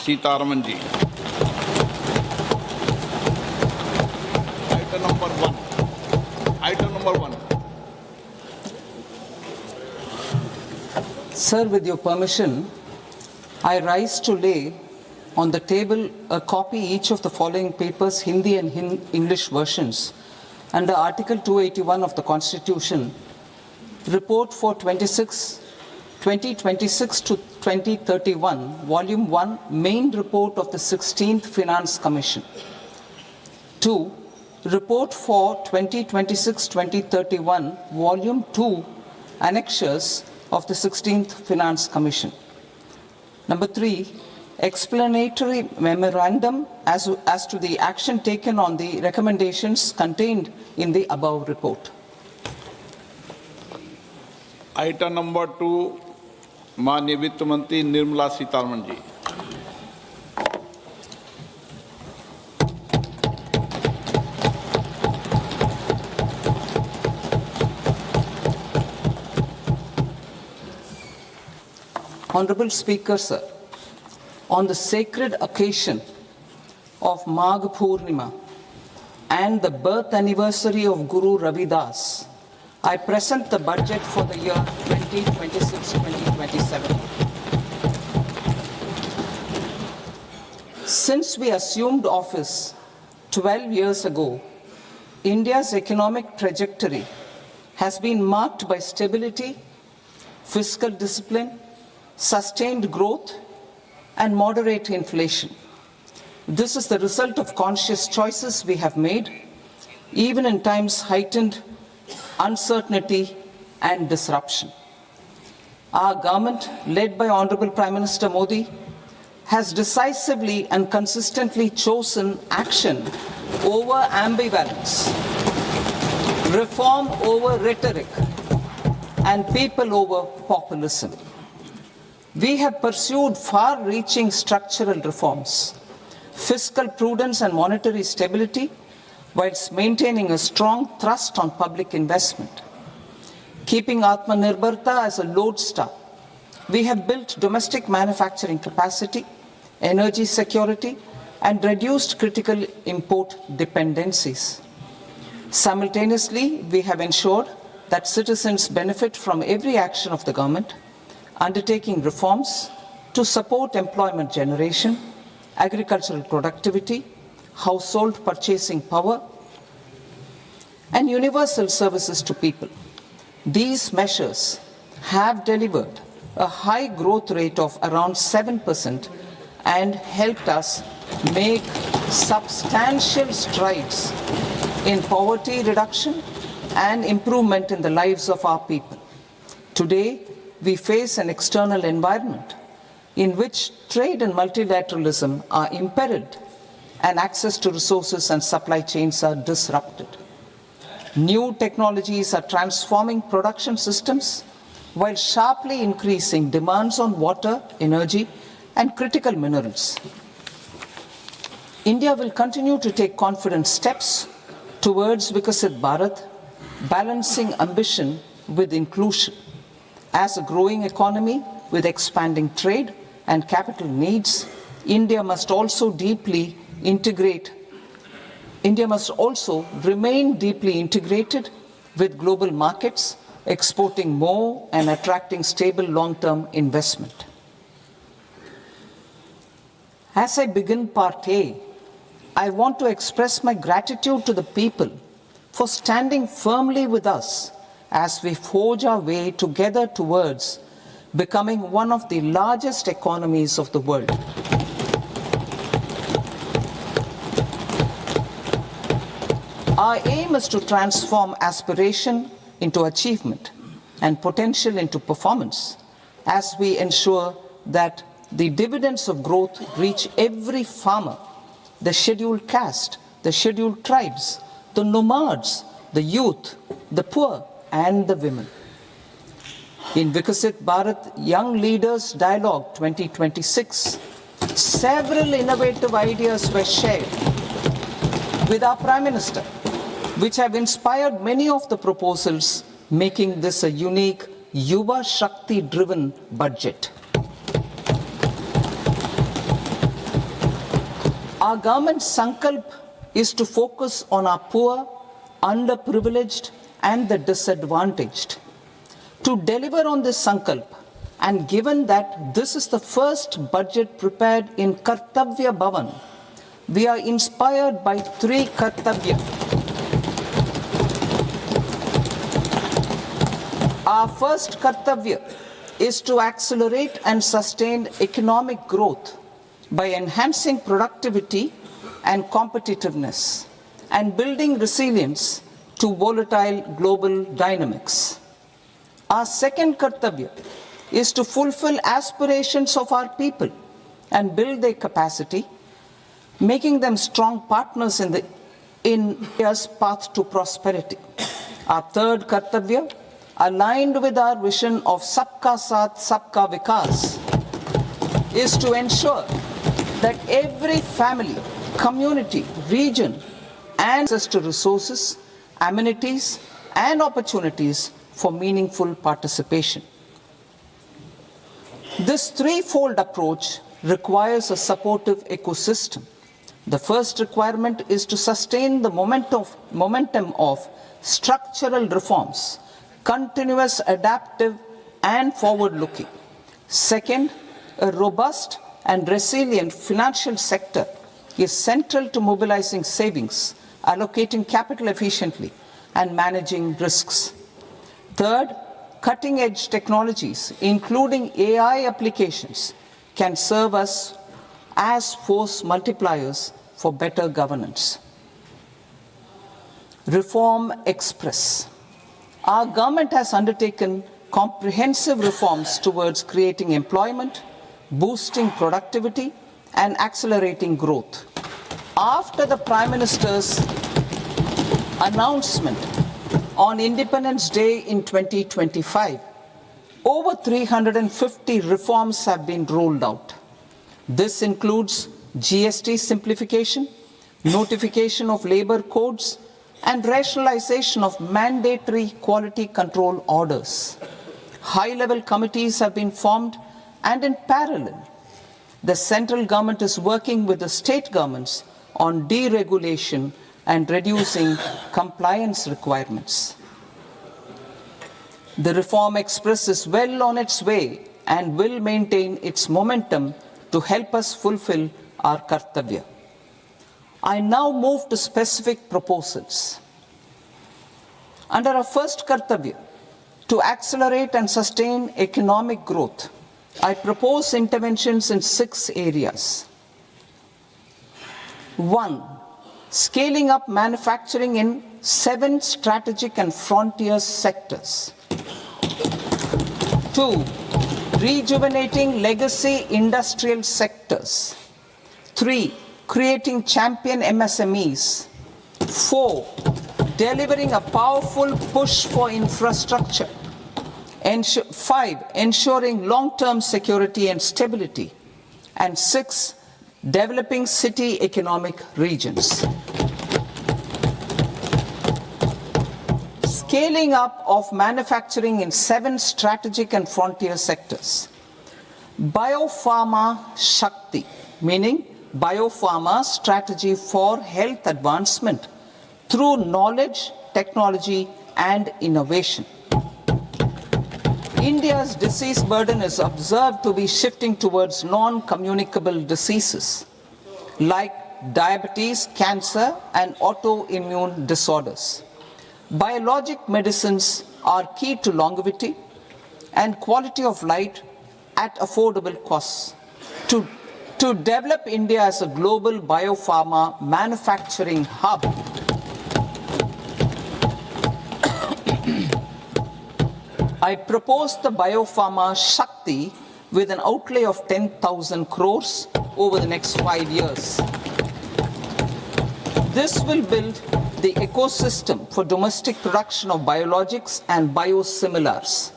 Sitaraman ji. Item number 1. Item number 1. Sir, with your permission, I rise to lay on the table a copy each of the following papers, Hindi and English versions, under Article 281 of the Constitution, Report for 2026 to 2031, Volume 1, Main Report of the 16th Finance Commission. 2. Report for 2026-2031, Volume 2, Annexures of the 16th Finance Commission. Number 3, explanatory memorandum as to the action taken on the recommendations contained in the above report. Item number 2, माननीय वित्त मंत्री Nirmala Sitharaman ji. Honorable Speaker, sir, on the sacred occasion of Magh Purnima and the birth anniversary of Guru Ravidas, I present the budget for the year 2026-2027. Since we assumed office 12 years ago, India's economic trajectory has been marked by stability, fiscal discipline, sustained growth, and moderate inflation. This is the result of conscious choices we have made, even in times heightened uncertainty and disruption. Our government, led by Honorable Prime Minister Modi, has decisively and consistently chosen action over ambivalence, reform over rhetoric, and people over populism. We have pursued far-reaching structural reforms, fiscal prudence and monetary stability, whilst maintaining a strong thrust on public investment. Keeping Atmanirbharta as a lodestar, we have built domestic manufacturing capacity, energy security, and reduced critical import dependencies. Simultaneously, we have ensured that citizens benefit from every action of the government, undertaking reforms to support employment generation, agricultural productivity, household purchasing power, and universal services to people. These measures have delivered a high growth rate of around 7% and helped us make substantial strides in poverty reduction and improvement in the lives of our people. Today, we face an external environment in which trade and multilateralism are imperiled and access to resources and supply chains are disrupted. New technologies are transforming production systems while sharply increasing demands on water, energy, and critical minerals. India will continue to take confident steps towards Vikasit Bharat, balancing ambition with inclusion. As a growing economy with expanding trade and capital needs, India must also remain deeply integrated with global markets, exporting more and attracting stable long-term investment. As I begin Part A, I want to express my gratitude to the people for standing firmly with us as we forge our way together towards becoming one of the largest economies of the world. Our aim is to transform aspiration into achievement and potential into performance as we ensure that the dividends of growth reach every farmer, the scheduled caste, the scheduled tribes, the nomads, the youth, the poor, and the women. In Vikasit Bharat Young Leaders Dialogue 2026, several innovative ideas were shared with our Prime Minister, which have inspired many of the proposals, making this a unique Yuva Shakti-driven budget. Our government's sankalp is to focus on our poor, underprivileged, and the disadvantaged. To deliver on this sankalp, and given that this is the first budget prepared in Kartavya Bhavan, we are inspired by three Kartavya. Our first Kartavya is to accelerate and sustain economic growth by enhancing productivity and competitiveness and building resilience to volatile global dynamics. Our second Kartavya is to fulfill aspirations of our people and build their capacity, making them strong partners in India's path to prosperity. Our third Kartavya, aligned with our vision of Sabka Saath, Sabka Vikas, is to ensure that every family, community, region, and access to resources, amenities, and opportunities for meaningful participation. This threefold approach requires a supportive ecosystem. The first requirement is to sustain the momentum of structural reforms, continuous, adaptive, and forward-looking. Second, a robust and resilient financial sector is central to mobilizing savings, allocating capital efficiently, and managing risks. Third, cutting-edge technologies, including AI applications, can serve us as force multipliers for better governance. Reform Express. Our government has undertaken comprehensive reforms towards creating employment, boosting productivity, and accelerating growth. After the Prime Minister's announcement on Independence Day in 2025, over 350 reforms have been rolled out. This includes GST simplification, notification of labor codes, and rationalization of mandatory quality control orders. High-level committees have been formed, and in parallel, the central government is working with the state governments on deregulation and reducing compliance requirements. The Reform Express is well on its way and will maintain its momentum to help us fulfill our Kartavya. I now move to specific proposals. Under our first Kartavya, to accelerate and sustain economic growth, I propose interventions in 6 areas. 1. Scaling up manufacturing in 7 strategic and frontier sectors. 2. Rejuvenating legacy industrial sectors. 3. Creating champion MSMEs. 4. Delivering a powerful push for infrastructure. 5. Ensuring long-term security and stability. And 6. Developing city economic regions. Scaling up of manufacturing in 7 strategic and frontier sectors. Biopharma Shakti, meaning biopharma strategy for health advancement through knowledge, technology, and innovation. India's disease burden is observed to be shifting towards non-communicable diseases like diabetes, cancer, and autoimmune disorders. Biologic medicines are key to longevity and quality of life at affordable costs. To develop India as a global biopharma manufacturing hub, I propose the Biopharma Shakti with an outlay of 10,000 crores over the next 5 years. This will build the ecosystem for domestic production of biologics and biosimilars.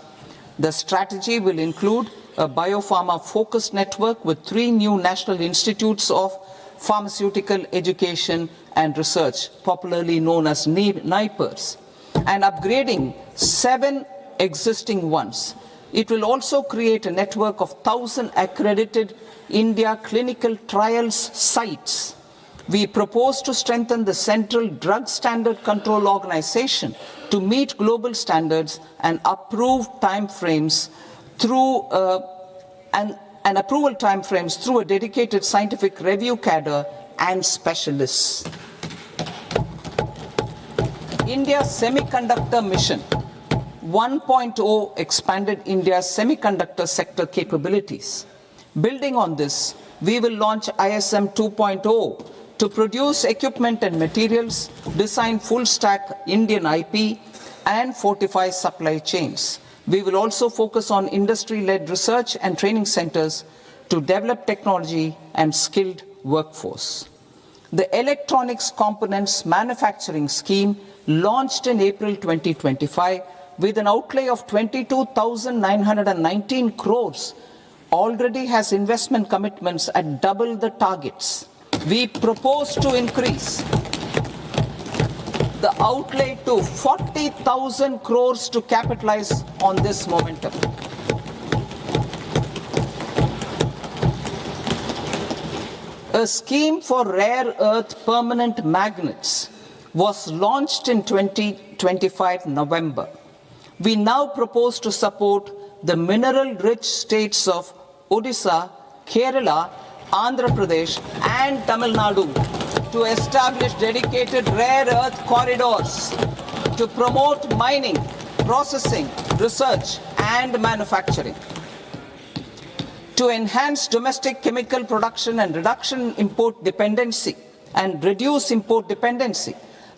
The strategy will include a biopharma-focused network with 3 new national institutes of pharmaceutical education and research, popularly known as NIPERs, and upgrading 7 existing ones. It will also create a network of 1,000 accredited India clinical trials sites We propose to strengthen the Central Drug Standard Control Organization to meet global standards and approve timeframes through and approval timeframes through a dedicated scientific review cadre and specialists. India Semiconductor Mission 1.0 expanded India's semiconductor sector capabilities. Building on this, we will launch ISM 2.0 to produce equipment and materials, design full-stack Indian IP, and fortify supply chains. We will also focus on industry-led research and training centers to develop technology and skilled workforce. The Electronics Components Manufacturing Scheme, launched in April 2025 with an outlay of 22,919 crores, already has investment commitments at double the targets. We propose to increase the outlay to 40,000 crores to capitalize on this momentum. A scheme for rare earth permanent magnets was launched in 2025 November. We now propose to support the mineral-rich states of Odisha, Kerala, Andhra Pradesh and Tamil Nadu to establish dedicated rare earth corridors to promote mining, processing, research and manufacturing. To enhance domestic chemical production and reduce import dependency,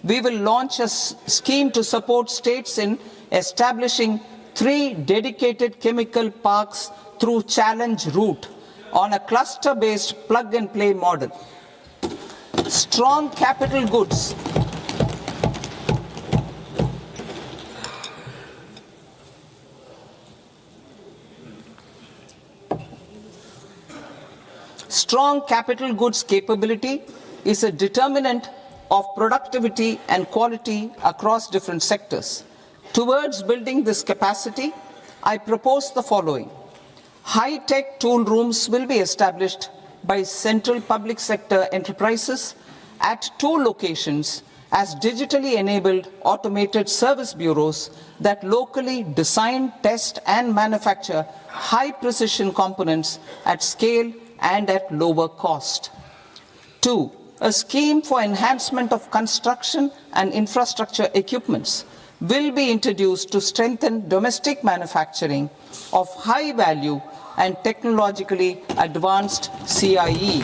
we will launch a scheme to support states in establishing 3 dedicated chemical parks through challenge route on a cluster-based plug-and-play model. Strong capital goods. Strong capital goods capability is a determinant of productivity and quality across different sectors. Towards building this capacity, I propose the following. High-tech tool rooms will be established by central public sector enterprises at 2 locations as digitally enabled automated service bureaus that locally design, test and manufacture high-precision components at scale and at lower cost. 2. A scheme for enhancement of construction and infrastructure equipments will be introduced to strengthen domestic manufacturing of high value and technologically advanced CIE.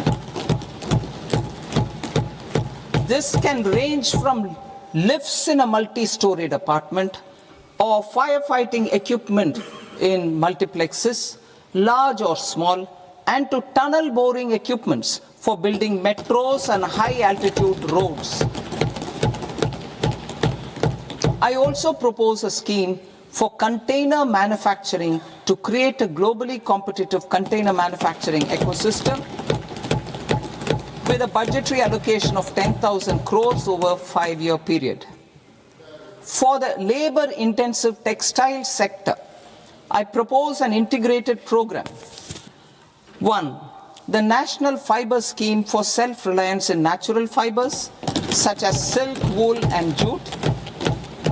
This can range from lifts in a multi-storied apartment or firefighting equipment in multiplexes, large or small, and to tunnel boring equipments for building metros and high-altitude roads. I also propose a scheme for container manufacturing to create a globally competitive container manufacturing ecosystem with a budgetary allocation of 10,000 crores over a 5-year period. For the labor-intensive textile sector, I propose an integrated program. 1. The National Fiber Scheme for self-reliance in natural fibers, such as silk, wool and jute,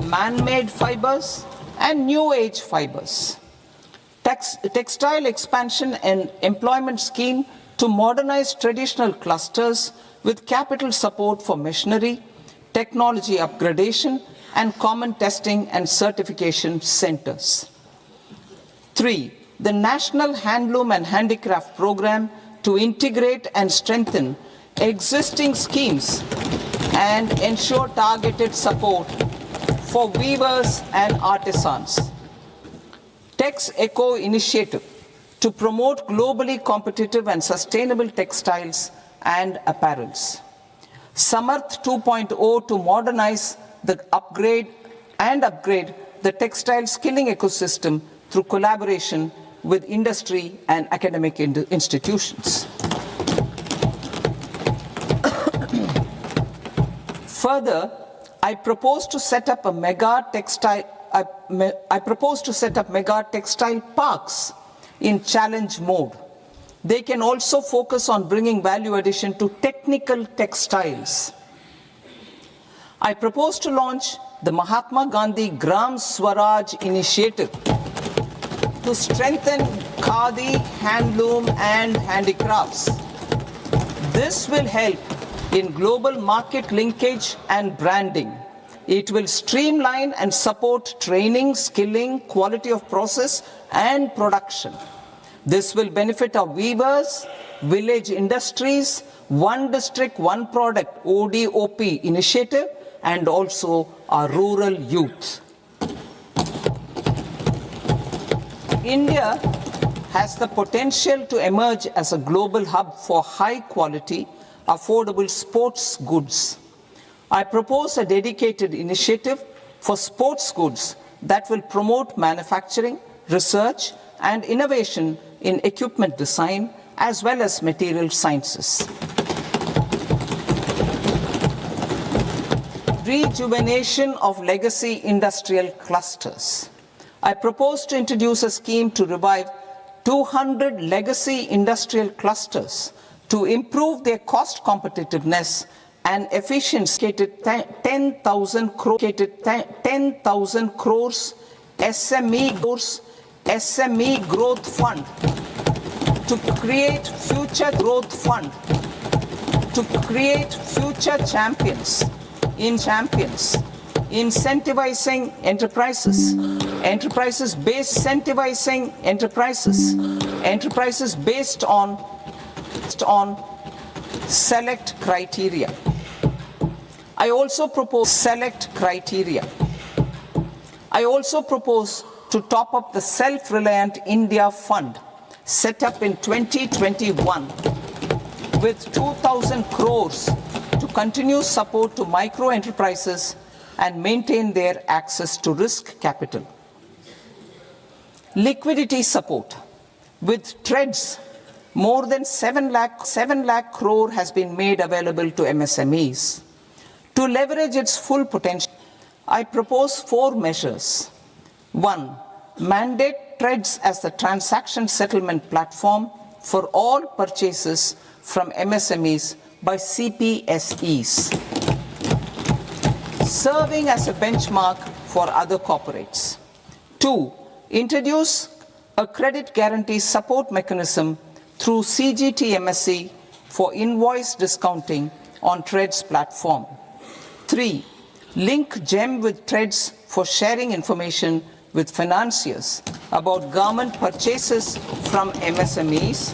man-made fibers, and new-age fibers. Textile expansion and employment scheme to modernize traditional clusters with capital support for machinery, technology upgradation, and common testing and certification centers. 3. The National Handloom and Handicraft Program to integrate and strengthen existing schemes and ensure targeted support for weavers and artisans. Tex Eco Initiative to promote globally competitive and sustainable textiles and apparels. Samarth 2.0 to modernize the upgrade the textile skilling ecosystem through collaboration with industry and academic institutions. Further, I propose to set up mega textile parks in challenge mode They can also focus on bringing value addition to technical textiles. I propose to launch the Mahatma Gandhi Gram Swaraj initiative to strengthen khadi, handloom and handicrafts. This will help in global market linkage and branding. It will streamline and support training, skilling, quality of process and production. This will benefit our weavers, village industries, one district, one product ODOP initiative and also our rural youth. India has the potential to emerge as a global hub for high quality, affordable sports goods. I propose a dedicated initiative for sports goods that will promote manufacturing, research and innovation in equipment design as well as material sciences. Rejuvenation of legacy industrial clusters. I propose to introduce a scheme to revive 200 legacy industrial clusters to improve their cost competitiveness and efficiency. 10,000 crores SME growth fund to create future growth fund to create future champions, incentivizing enterprises based on select criteria. I also propose to top up the Self-Reliant India Fund set up in 2021 with 2,000 crores to continue support to micro enterprises and maintain their access to risk capital. Liquidity support. With TREDS, more than 7 lakh crore has been made available to MSMEs. To leverage its full potential, I propose 4 measures. 1. Mandate TREDS as the transaction settlement platform for all purchases from MSMEs by CPSEs, serving as a benchmark for other corporates. 2. Introduce a credit guarantee support mechanism through CGTMSE for invoice discounting on TREDS platform. 3. Link GEM with TREDS for sharing information with financiers about government purchases from MSMEs,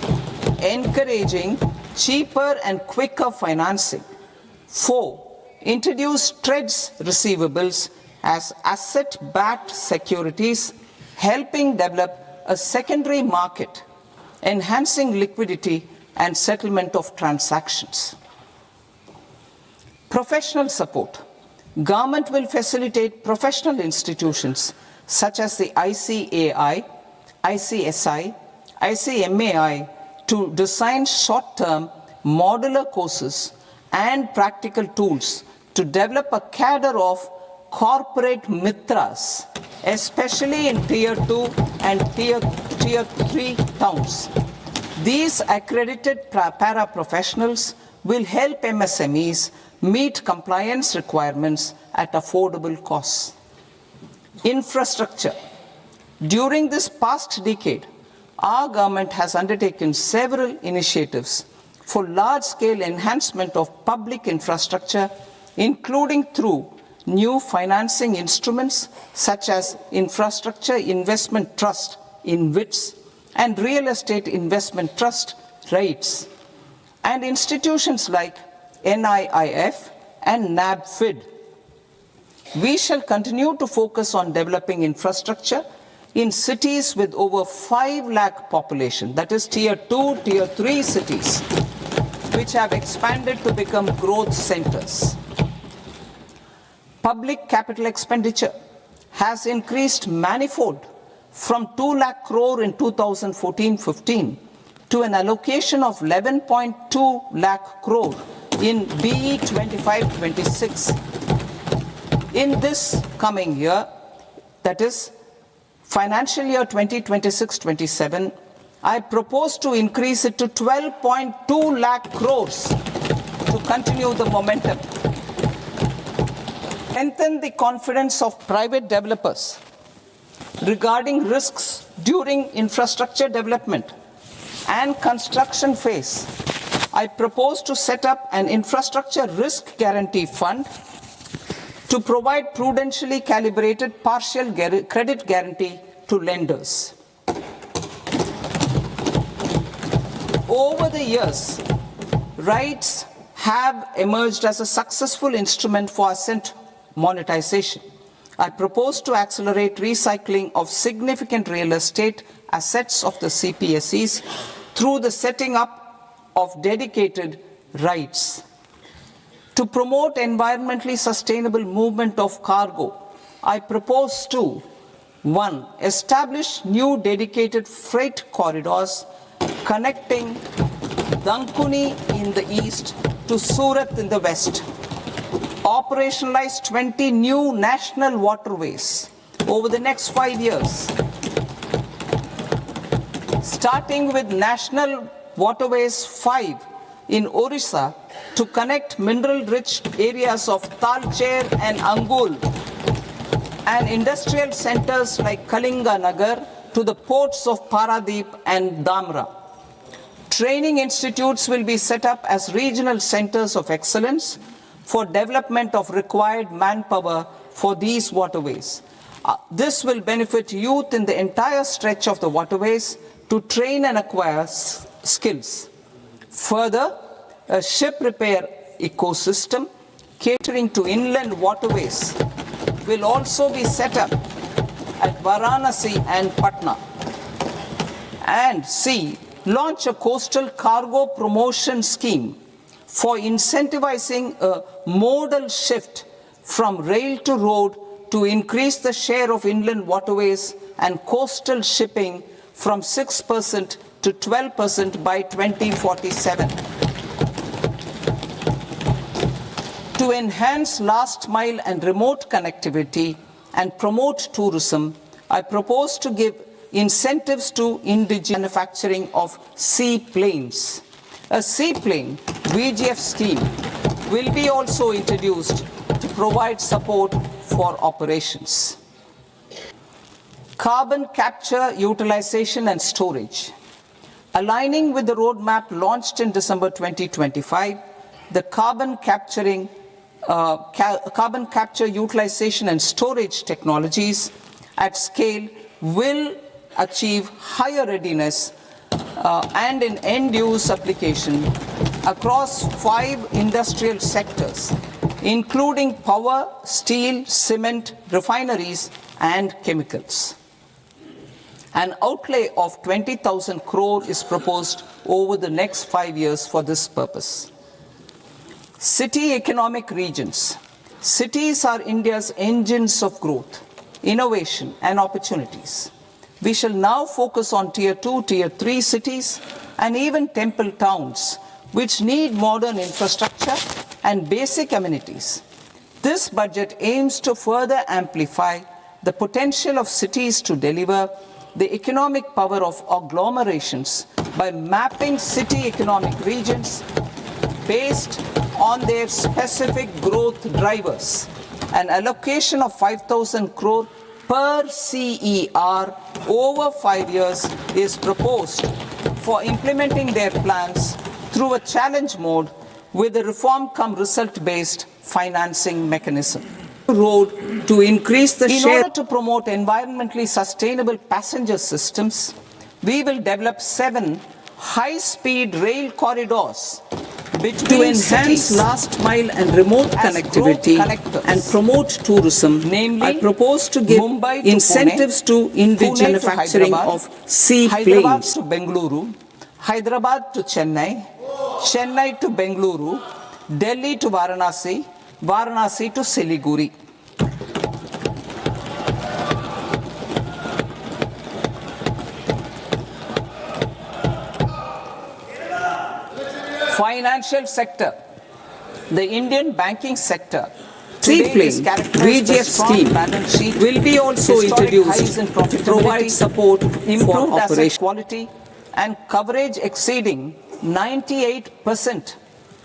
encouraging cheaper and quicker financing. 4. Introduce TREDS receivables as asset-backed securities, helping develop a secondary market, enhancing liquidity and settlement of transactions. Professional support. Government will facilitate professional institutions such as the ICAI, ICSI, ICMAI to design short-term modular courses and practical tools to develop a cadre of corporate mitras, especially in Tier 2 and Tier 3 towns. These accredited para-professionals will help MSMEs meet compliance requirements at affordable costs. Infrastructure. During this past decade, our government has undertaken several initiatives for large-scale enhancement of public infrastructure, including through new financing instruments such as Infrastructure Investment Trust (InvITs) and Real Estate Investment Trust (REITs), and institutions like NIIF and NABFID. We shall continue to focus on developing infrastructure in cities with over 5 lakh population, that is Tier 2, Tier 3 cities, which have expanded to become growth centers. Public capital expenditure has increased manifold from 2 lakh crore in 2014-15 to an allocation of 11.2 lakh crore in BE 25-26. In this coming year, that is financial year 2026-27, I propose to increase it to 12.2 lakh crores to continue the momentum. Strengthen the confidence of private developers regarding risks during infrastructure development and construction phase. I propose to set up an infrastructure risk guarantee fund to provide prudentially calibrated partial credit guarantee to lenders. Over the years, REITs have emerged as a successful instrument for asset monetization. I propose to accelerate recycling of significant real estate assets of the CPSEs through the setting up of dedicated REITs. To promote environmentally sustainable movement of cargo, I propose to 1. Establish new dedicated freight corridors connecting Dankuni in the east to Surat in the west. Operationalize 20 new national waterways over the next 5 years. Starting with National Waterways 5 in Orissa to connect mineral-rich areas of Talcher and Angul and industrial centers like Kalinga Nagar to the ports of Paradeep and Dhamra. Training institutes will be set up as regional centers of excellence for development of required manpower for these waterways. This will benefit youth in the entire stretch of the waterways to train and acquire skills. Further, a ship repair ecosystem catering to inland waterways will also be set up at Varanasi and Patna. And C, launch a coastal cargo promotion scheme for incentivizing a modal shift from rail to road to increase the share of inland waterways and coastal shipping from 6% to 12% by 2047. To enhance last mile and remote connectivity and promote tourism, I propose to give incentives to indigenous manufacturing of seaplanes. A seaplane VGF scheme will be also introduced to provide support for operations. Carbon capture, utilization and storage. Aligning with the roadmap launched in December 2025, the carbon capture, utilization and storage technologies at scale will achieve higher readiness and in end-use application across 5 industrial sectors, including power, steel, cement, refineries, and chemicals. An outlay of 20,000 crore is proposed over the next 5 years for this purpose. City economic regions. Cities are India's engines of growth, innovation, and opportunities. We shall now focus on Tier 2, Tier 3 cities, and even temple towns, which need modern infrastructure and basic amenities. This budget aims to further amplify the potential of cities to deliver the economic power of agglomerations by mapping city economic regions based on their specific growth drivers. An allocation of 5,000 crore per CER over 5 years is proposed for implementing their plans through a challenge mode with a reform-cum-result-based financing mechanism. Road to increase the share. In order to promote environmentally sustainable passenger systems, we will develop 7 high-speed rail corridors to enhance last mile and remote connectivity and promote tourism. Namely, I propose to give incentives to indigenous manufacturing of seaplanes. Hyderabad to Bengaluru, Hyderabad to Chennai, Chennai to Bengaluru, Delhi to Varanasi, Varanasi to Siliguri. Financial sector. The Indian banking sector seaplane VGF scheme will be also introduced to provide support for operation. Quality, and coverage exceeding 98%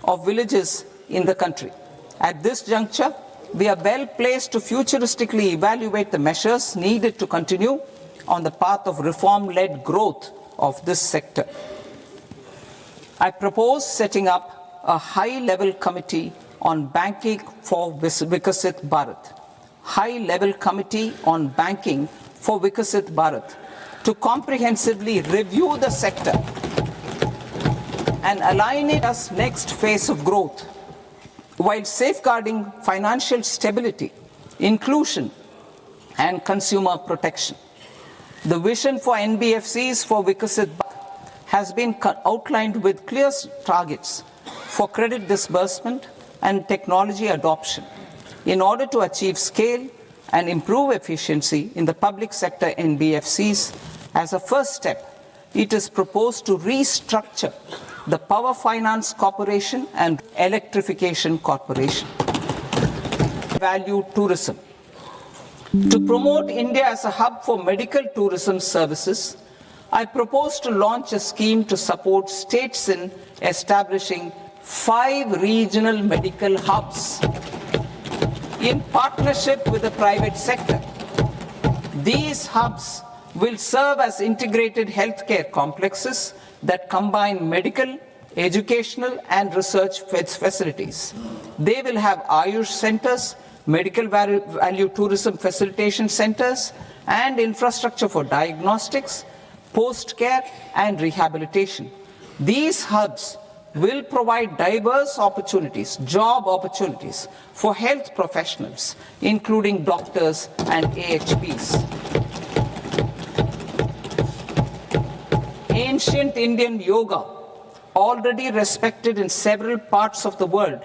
of villages in the country. At this juncture, we are well placed to futuristically evaluate the measures needed to continue on the path of reform-led growth of this sector. I propose setting up a high-level committee on banking for Vikasit Bharat. High-level committee on banking for Vikasit Bharat to comprehensively review the sector and align it as next phase of growth while safeguarding financial stability, inclusion, and consumer protection. The vision for NBFCs for Vikasit Bharat has been outlined with clear targets for credit disbursement and technology adoption in order to achieve scale and improve efficiency in the public sector NBFCs. As a first step, it is proposed to restructure the Power Finance Corporation and Electrification Corporation. Value tourism. To promote India as a hub for medical tourism services, I propose to launch a scheme to support states in establishing 5 regional medical hubs in partnership with the private sector. These hubs will serve as integrated healthcare complexes that combine medical, educational, and research facilities. They will have Ayush centers, medical value tourism facilitation centers, and infrastructure for diagnostics, post-care, and rehabilitation. These hubs will provide diverse opportunities, job opportunities for health professionals, including doctors and AHPs. Ancient Indian yoga, already respected in several parts of the world,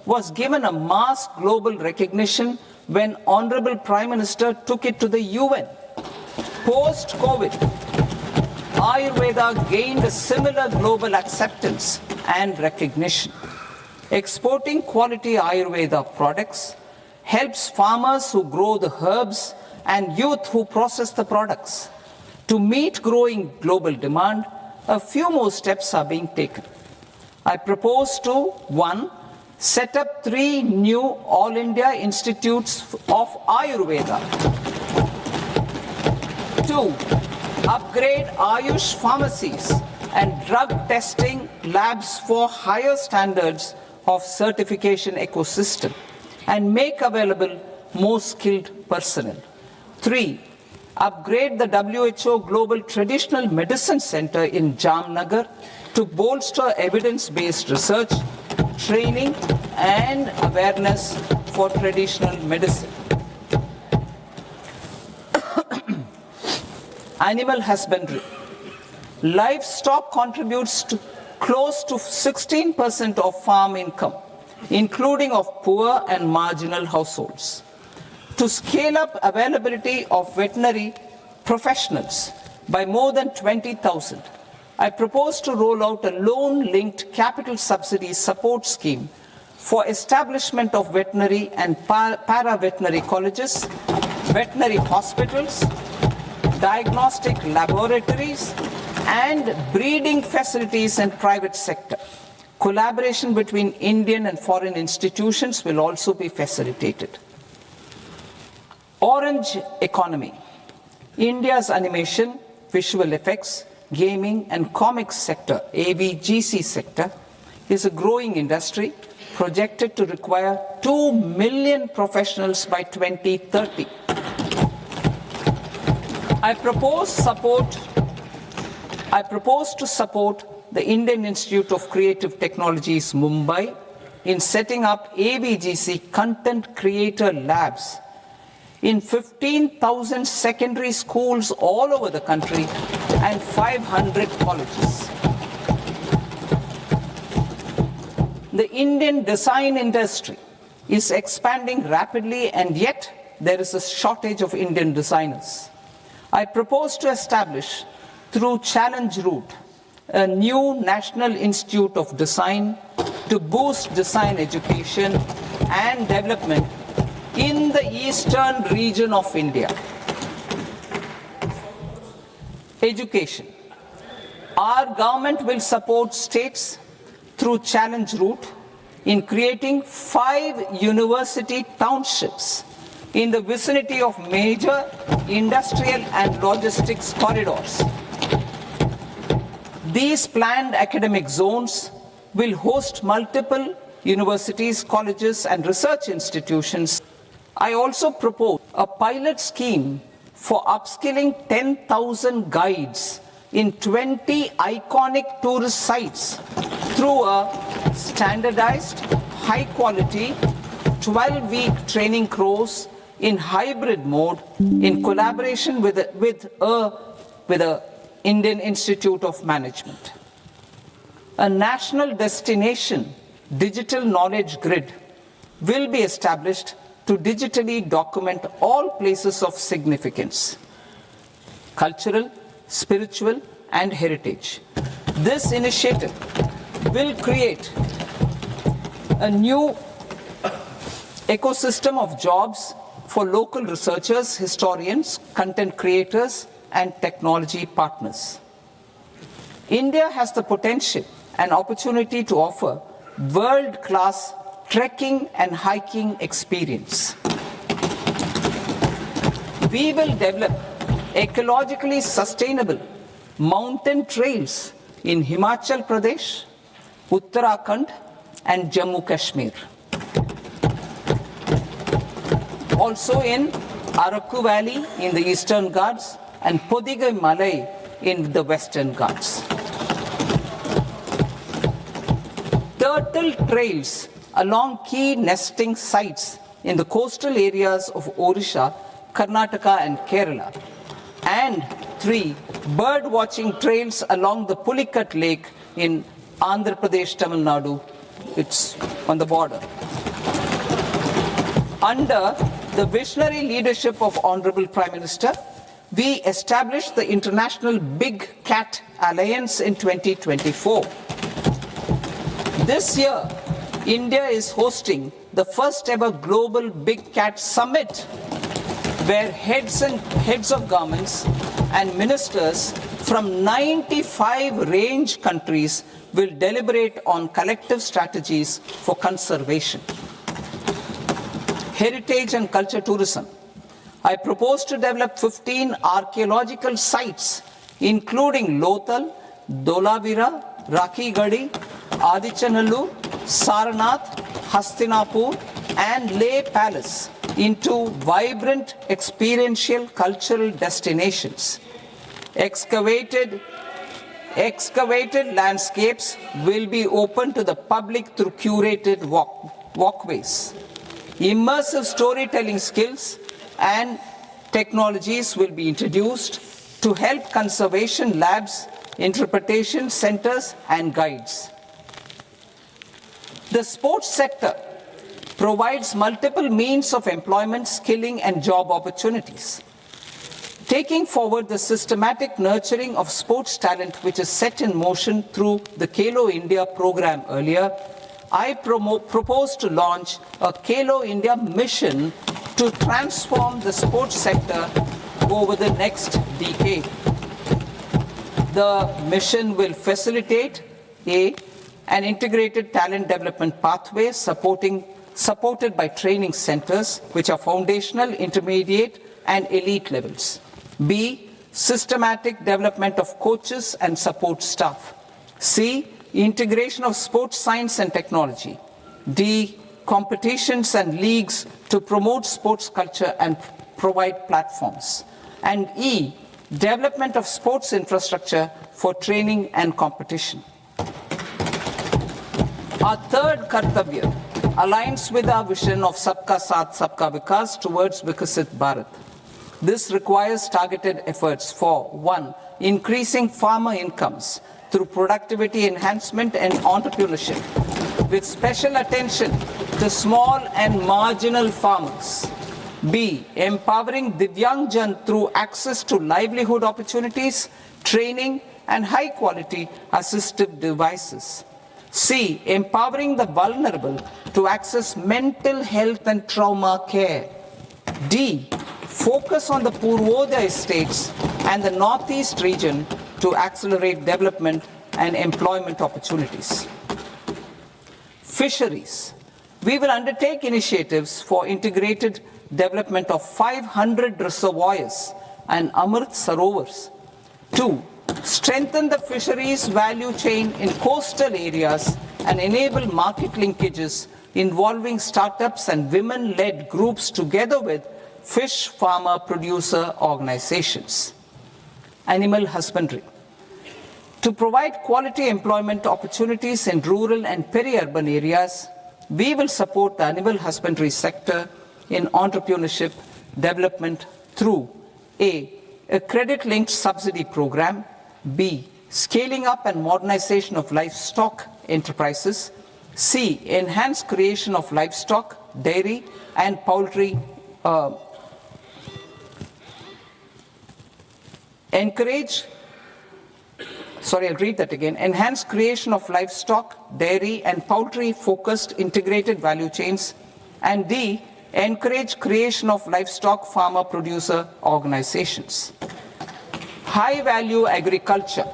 was given a mass global recognition when Honorable Prime Minister took it to the UN. Post-COVID, Ayurveda gained a similar global acceptance and recognition. Exporting quality Ayurveda products helps farmers who grow the herbs and youth who process the products. To meet growing global demand, a few more steps are being taken. I propose to 1. Set up 3 new All India Institutes of Ayurveda. 2. Upgrade Ayush pharmacies and drug testing labs for higher standards of certification ecosystem and make available more skilled personnel. 3. Upgrade the WHO Global Traditional Medicine Center in Jamnagar to bolster evidence-based research, training, and awareness for traditional medicine. Animal husbandry. Livestock contributes to close to 16% of farm income, including of poor and marginal households. To scale up availability of veterinary professionals by more than 20,000, I propose to roll out a loan-linked capital subsidy support scheme for establishment of veterinary and para-veterinary colleges, veterinary hospitals, diagnostic laboratories, and breeding facilities in private sector. Collaboration between Indian and foreign institutions will also be facilitated. Orange economy. India's animation, visual effects, gaming and comics sector, AVGC sector, is a growing industry projected to require 2 million professionals by 2030. I propose to support the Indian Institute of Creative Technologies, Mumbai, in setting up AVGC content creator labs in 15,000 secondary schools all over the country and 500 colleges. The Indian design industry is expanding rapidly, and yet there is a shortage of Indian designers. I propose to establish, through Challenge Route, a new National Institute of Design to boost design education and development in the eastern region of India. Education. Our government will support states through challenge route in creating 5 university townships in the vicinity of major industrial and logistics corridors. These planned academic zones will host multiple universities, colleges, and research institutions. I also propose a pilot scheme for upskilling 10,000 guides in 20 iconic tourist sites through a standardized, high-quality, 12-week training course in hybrid mode in collaboration with the Indian Institute of Management. A national destination digital knowledge grid will be established to digitally document all places of significance, cultural, spiritual, and heritage. This initiative will create a new ecosystem of jobs for local researchers, historians, content creators, and technology partners. India has the potential and opportunity to offer world-class trekking and hiking experience. We will develop ecologically sustainable mountain trails in Himachal Pradesh, Uttarakhand, and Jammu Kashmir. Also in Araku Valley in the Eastern Ghats and Podigai Malai in the Western Ghats. Turtle trails along key nesting sites in the coastal areas of Odisha, Karnataka, and Kerala. And 3 bird watching trails along the Pulikat Lake in Andhra Pradesh, Tamil Nadu. It's on the border. Under the visionary leadership of Honorable Prime Minister, we established the International Big Cat Alliance in 2024. This year, India is hosting the first ever Global Big Cat Summit, where heads of governments and ministers from 95 range countries will deliberate on collective strategies for conservation. Heritage and culture tourism. I propose to develop 15 archaeological sites, including Lothal, Dolavira, Rakhi Gadi, Adichanallur, Saranath, Hastinapur, and Leh Palace into vibrant experiential cultural destinations. Excavated landscapes will be open to the public through curated walkways. Immersive storytelling skills and technologies will be introduced to help conservation labs, interpretation centers, and guides. The sports sector provides multiple means of employment, skilling, and job opportunities. Taking forward the systematic nurturing of sports talent, which is set in motion through the Khelo India program earlier, I propose to launch a Khelo India mission to transform the sports sector over the next decade. The mission will facilitate an integrated talent development pathway supported by training centers, which are foundational, intermediate, and elite levels. B, systematic development of coaches and support staff. C, integration of sports science and technology. D, competitions and leagues to promote sports culture and provide platforms. And E, development of sports infrastructure for training and competition. Our third Kartavya aligns with our vision of Sabka Saath, Sabka Vikas towards Vikasit Bharat. This requires targeted efforts for 1, increasing farmer incomes through productivity enhancement and entrepreneurship, with special attention to small and marginal farmers. B, empowering Divyangjan through access to livelihood opportunities, training, and high-quality assistive devices. C, empowering the vulnerable to access mental health and trauma care. D, focus on the Purvodaya states and the Northeast region to accelerate development and employment opportunities. Fisheries. We will undertake initiatives for integrated development of 500 reservoirs and Amrit Sarovars to strengthen the fisheries value chain in coastal areas and enable market linkages involving startups and women-led groups together with fish farmer producer organizations. Animal husbandry. To provide quality employment opportunities in rural and peri-urban areas, we will support the animal husbandry sector in entrepreneurship development through A credit-linked subsidy program, B, scaling up and modernization of livestock enterprises, C, enhanced creation of livestock, dairy and poultry, enhanced creation of livestock, dairy and poultry focused integrated value chains, and D, encourage creation of livestock farmer producer organizations. High value agriculture.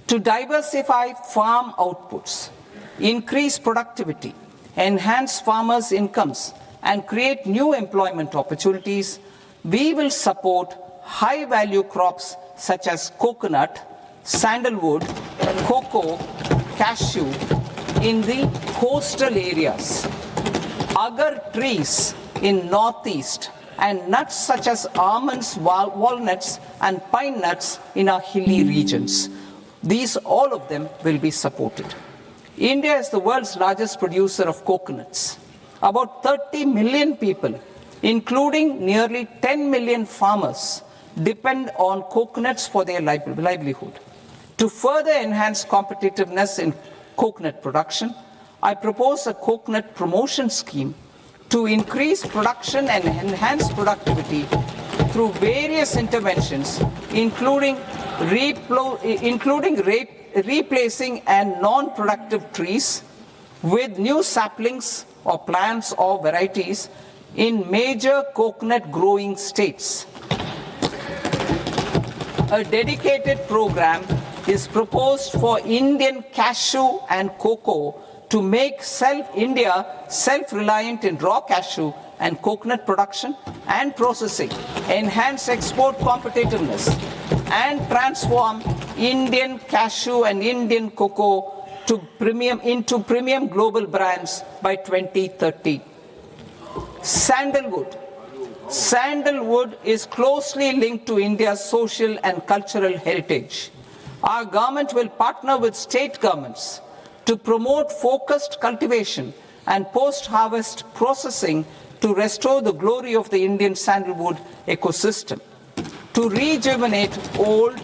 To diversify farm outputs, increase productivity, enhance farmers' incomes, and create new employment opportunities, we will support high value crops such as coconut, sandalwood, cocoa, cashew in the coastal areas, agar trees in northeast, and nuts such as almonds, walnuts, and pine nuts in our hilly regions. These, all of them, will be supported. India is the world's largest producer of coconuts. About 30 million people, including nearly 10 million farmers, depend on coconuts for their livelihood. To further enhance competitiveness in coconut production, I propose a coconut promotion scheme to increase production and enhance productivity through various interventions, including replacing and non-productive trees with new saplings or plants or varieties in major coconut growing states. A dedicated program is proposed for Indian cashew and cocoa to make India self-reliant in raw cashew and coconut production and processing, enhance export competitiveness, and transform Indian cashew and Indian cocoa into premium global brands by 2030. Sandalwood. Sandalwood is closely linked to India's social and cultural heritage. Our government will partner with state governments to promote focused cultivation and post-harvest processing to restore the glory of the Indian sandalwood ecosystem, to rejuvenate old,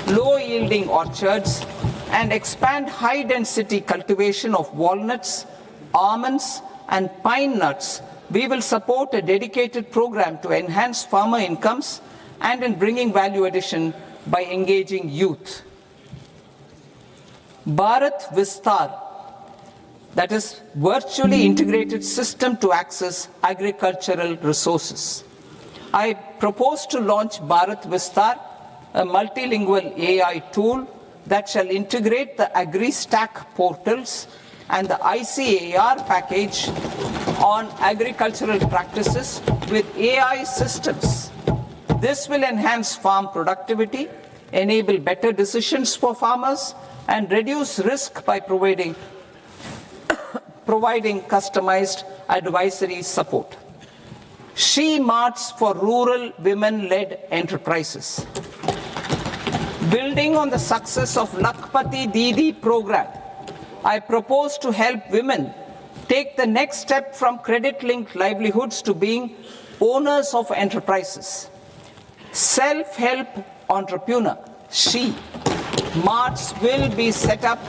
low-yielding orchards, and expand high-density cultivation of walnuts, almonds, and pine nuts. We will support a dedicated program to enhance farmer incomes and in bringing value addition by engaging youth. Bharat Vistar, that is virtually integrated system to access agricultural resources. I propose to launch Bharat Vistar, a multilingual AI tool that shall integrate the AgriStack portals and the ICAR package on agricultural practices with AI systems. This will enhance farm productivity, enable better decisions for farmers, and reduce risk by providing customized advisory support. She Marts for rural women-led enterprises. Building on the success of Lakpati Didi program, I propose to help women take the next step from credit-linked livelihoods to being owners of enterprises. Self-help entrepreneur, She Marts will be set up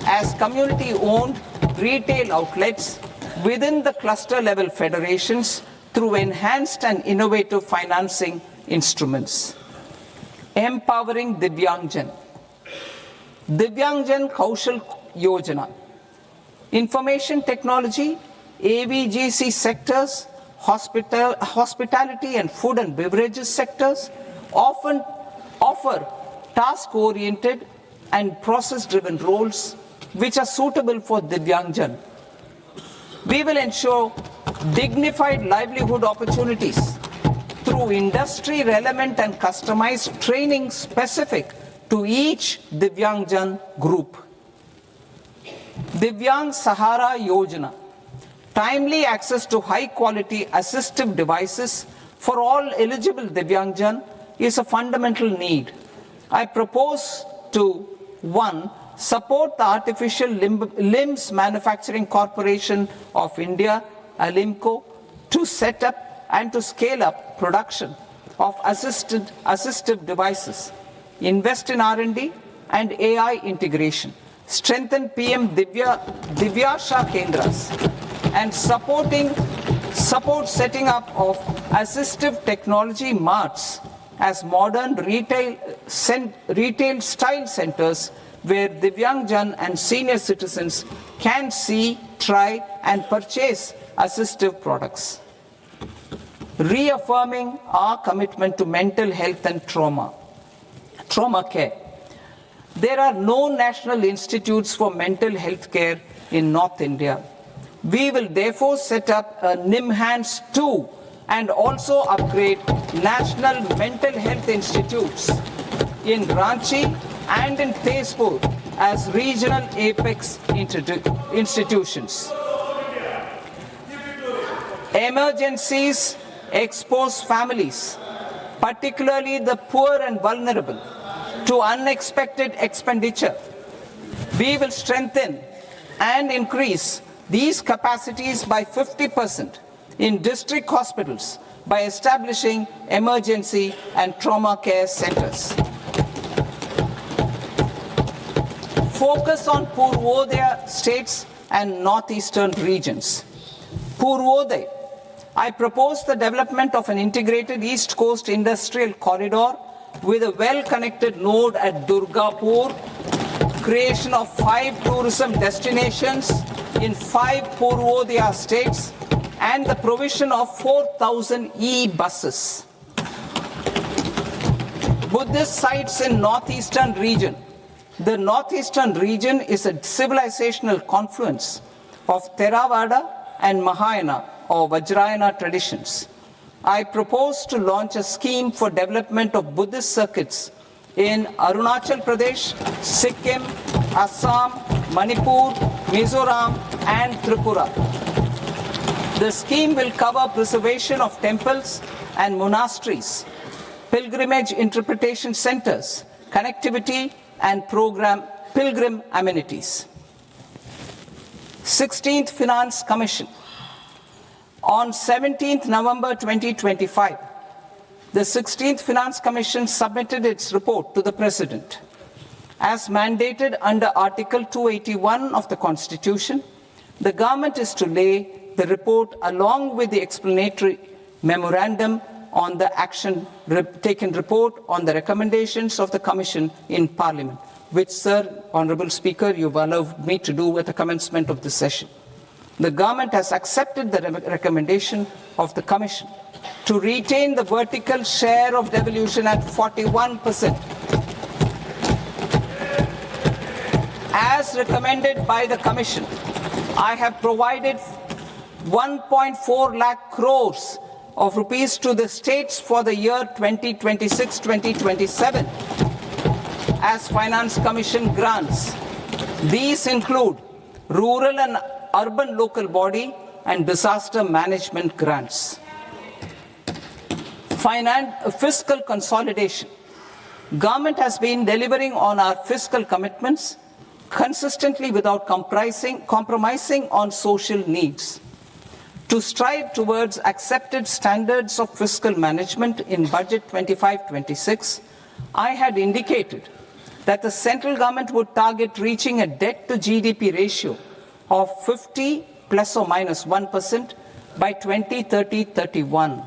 as community-owned retail outlets within the cluster-level federations through enhanced and innovative financing instruments. Empowering Divyangjan. Divyangjan Kaushal Yojana. Information technology, AVGC sectors, hospitality and food and beverages sectors often offer task-oriented and process-driven roles which are suitable for Divyangjan. We will ensure dignified livelihood opportunities through industry-relevant and customized training specific to each Divyangjan group. Divyang Sahara Yojana, timely access to high-quality assistive devices for all eligible Divyangjan is a fundamental need. I propose to 1. Support the Artificial Limbs Manufacturing Corporation of India, ALIMCO, to set up and to scale up production of assistive devices, invest in R&D and AI integration, strengthen PM Divyasha Kendras, and support setting up of assistive technology marts as modern retail style centers where Divyangjan and senior citizens can see, try and purchase assistive products. Reaffirming our commitment to mental health and trauma care. There are no national institutes for mental health care in North India. We will therefore set up a NIMHANS 2 and also upgrade national mental health institutes in Ranchi and in Tezpur as regional apex institutions. Emergencies expose families, particularly the poor and vulnerable, to unexpected expenditure. We will strengthen and increase these capacities by 50% in district hospitals by establishing emergency and trauma care centers. Focus on Purvodaya states and northeastern regions. Purvodaya, I propose the development of an integrated East Coast industrial corridor with a well-connected node at Durgapur, creation of 5 tourism destinations in 5 Purvodaya states, and the provision of 4,000 e-buses. Buddhist sites in northeastern region. The northeastern region is a civilizational confluence of Theravada and Mahayana or Vajrayana traditions. I propose to launch a scheme for development of Buddhist circuits in Arunachal Pradesh, Sikkim, Assam, Manipur, Mizoram and Tripura. The scheme will cover preservation of temples and monasteries, pilgrimage interpretation centers, connectivity and pilgrim amenities. 16th Finance Commission. On 17th November 2025, the 16th Finance Commission submitted its report to the President. As mandated under Article 281 of the Constitution, the government is to lay the report along with the explanatory memorandum on the action taken report on the recommendations of the Commission in Parliament, which, Sir, Honourable Speaker, you've allowed me to do at the commencement of this session. The government has accepted the recommendation of the Commission to retain the vertical share of devolution at 41%. As recommended by the Commission, I have provided 1.4 lakh crores of rupees to the states for the year 2026-2027 as Finance Commission grants. These include rural and urban local body and disaster management grants. Fiscal consolidation. Government has been delivering on our fiscal commitments consistently without compromising on social needs. To strive towards accepted standards of fiscal management in Budget 25-26, I had indicated that the central government would target reaching a debt to GDP ratio of 50 plus or minus 1% by 2030-31.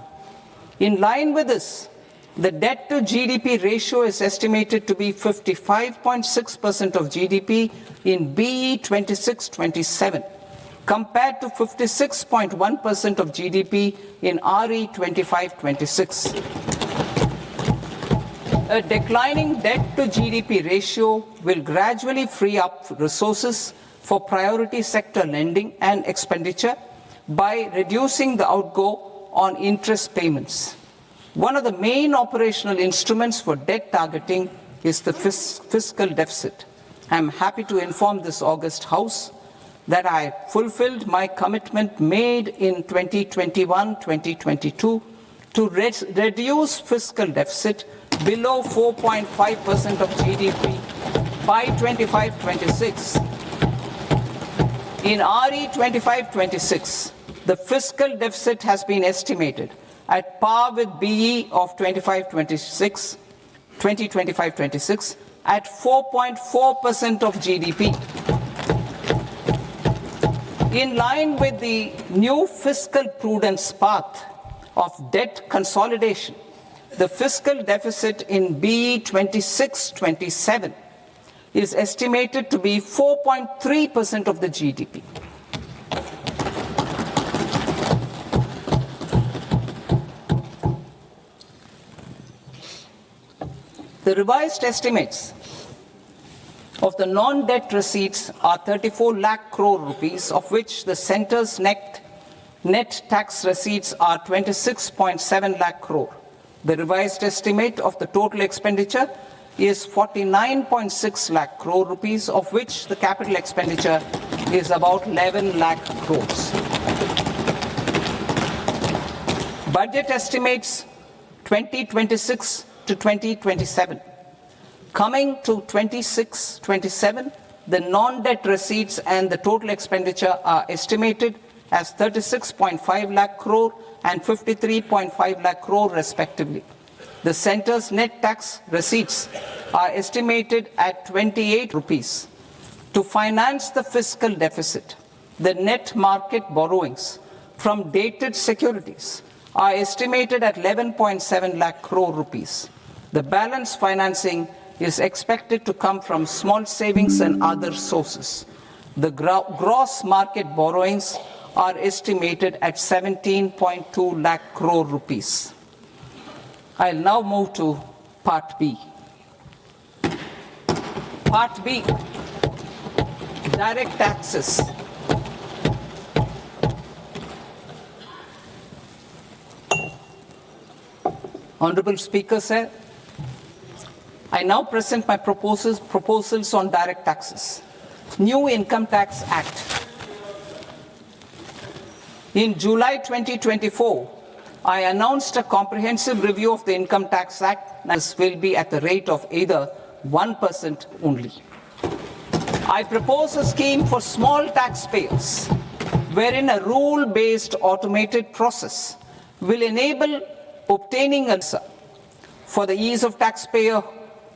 In line with this, the debt to GDP ratio is estimated to be 55.6% of GDP in BE 26-27, compared to 56.1% of GDP in RE 25-26. A declining debt to GDP ratio will gradually free up resources for priority sector lending and expenditure by reducing the outgo on interest payments. One of the main operational instruments for debt targeting is the fiscal deficit. I am happy to inform this august House that I fulfilled my commitment made in 2021-2022 to reduce fiscal deficit below 4.5% of GDP by 25-26. In RE 25-26, the fiscal deficit has been estimated at par with BE of 2025-26 at 4.4% of GDP. In line with the new fiscal prudence path of debt consolidation, the fiscal deficit in BE 26-27 is estimated to be 4.3% of the GDP. The revised estimates of the non-debt receipts are 34 lakh crore rupees, of which the centre's net tax receipts are 26.7 lakh crore. The revised estimate of the total expenditure is 49.6 lakh crore rupees, of which the capital expenditure is about 11 lakh crores. Budget estimates 2026 to 2027. Coming to 26-27, the non-debt receipts and the total expenditure are estimated as 36.5 lakh crore and 53.5 lakh crore respectively. The centre's net tax receipts are estimated at 28 rupees. To finance the fiscal deficit, the net market borrowings from dated securities are estimated at 11.7 lakh crore rupees. The balance financing is expected to come from small savings and other sources. The gross market borrowings are estimated at 17.2 lakh crore rupees. I'll now move to Part B. Part B, direct taxes. Honorable Speaker, sir, I now present my proposals on direct taxes. New Income Tax Act. In July 2024, I announced a comprehensive review of the Income Tax Act, and this will be at the rate of either 1% only. I propose a scheme for small taxpayers, wherein a rule-based automated process will enable obtaining a for the ease of taxpayer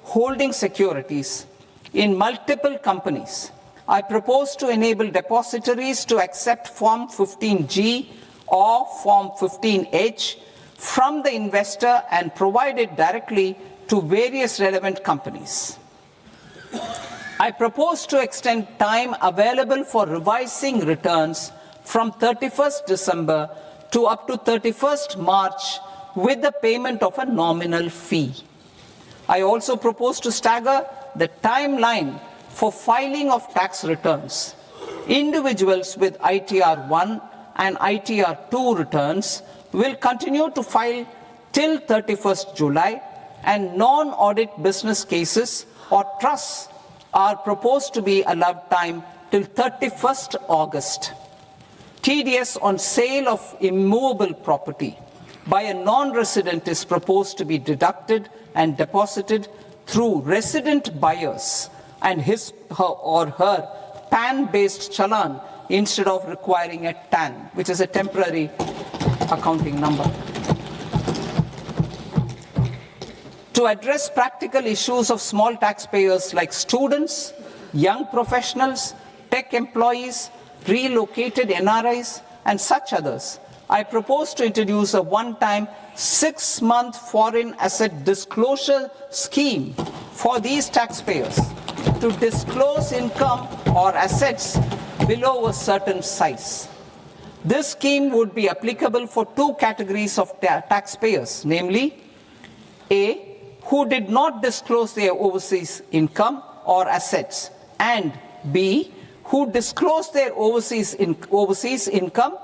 holding securities in multiple companies. I propose to enable depositories to accept Form 15G or Form 15H from the investor and provide it directly to various relevant companies. I propose to extend time available for revising returns from 31st December to up to 31st March with the payment of a nominal fee. I also propose to stagger the timeline for filing of tax returns. Individuals with ITR 1 and ITR 2 returns will continue to file till 31st July, and non-audit business cases or trusts are proposed to be allowed time till 31st August. TDS on sale of immovable property by a non-resident is proposed to be deducted and deposited through resident buyers and his or her PAN-based challan instead of requiring a TAN, which is a temporary accounting number. To address practical issues of small taxpayers like students, young professionals, tech employees, relocated NRIs, and such others, I propose to introduce a one-time 6-month foreign asset disclosure scheme for these taxpayers to disclose income or assets below a certain size. This scheme would be applicable for two categories of taxpayers, namely, A, who did not disclose their overseas income or assets, and B, who disclosed their overseas income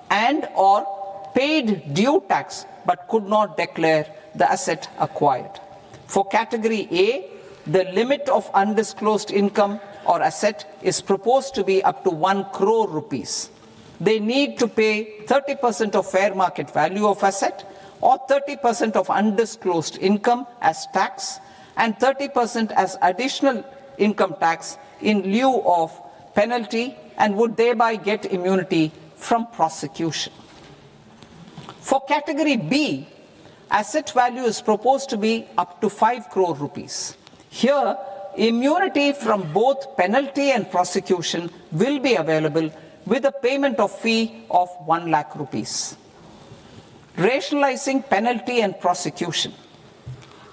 and or paid due tax but could not declare the asset acquired. For category A, the limit of undisclosed income or asset is proposed to be up to 1 crore rupees. They need to pay 30% of fair market value of asset or 30% of undisclosed income as tax and 30% as additional income tax in lieu of penalty and would thereby get immunity from prosecution. For category B, asset value is proposed to be up to 5 crore rupees. Here, immunity from both penalty and prosecution will be available with a payment of fee of 1 lakh rupees. Rationalizing penalty and prosecution.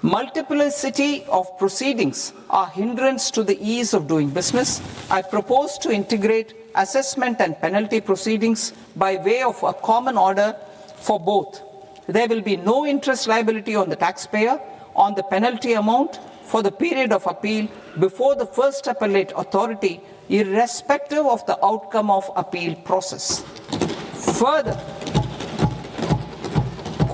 Multiplicity of proceedings are hindrance to the ease of doing business. I propose to integrate assessment and penalty proceedings by way of a common order for both. There will be no interest liability on the taxpayer on the penalty amount for the period of appeal before the first appellate authority, irrespective of the outcome of appeal process. Further,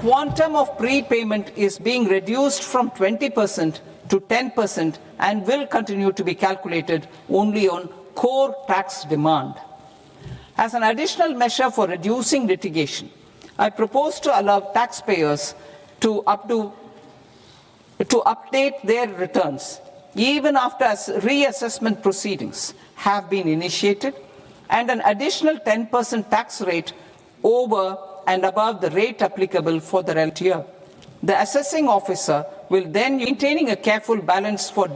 quantum of prepayment is being reduced from 20% to 10% and will continue to be calculated only on core tax demand. As an additional measure for reducing litigation, I propose to allow taxpayers to update their returns even after reassessment proceedings have been initiated, and an additional 10% tax rate over and above the rate applicable for the relevant year. The assessing officer will then, maintaining a careful balance for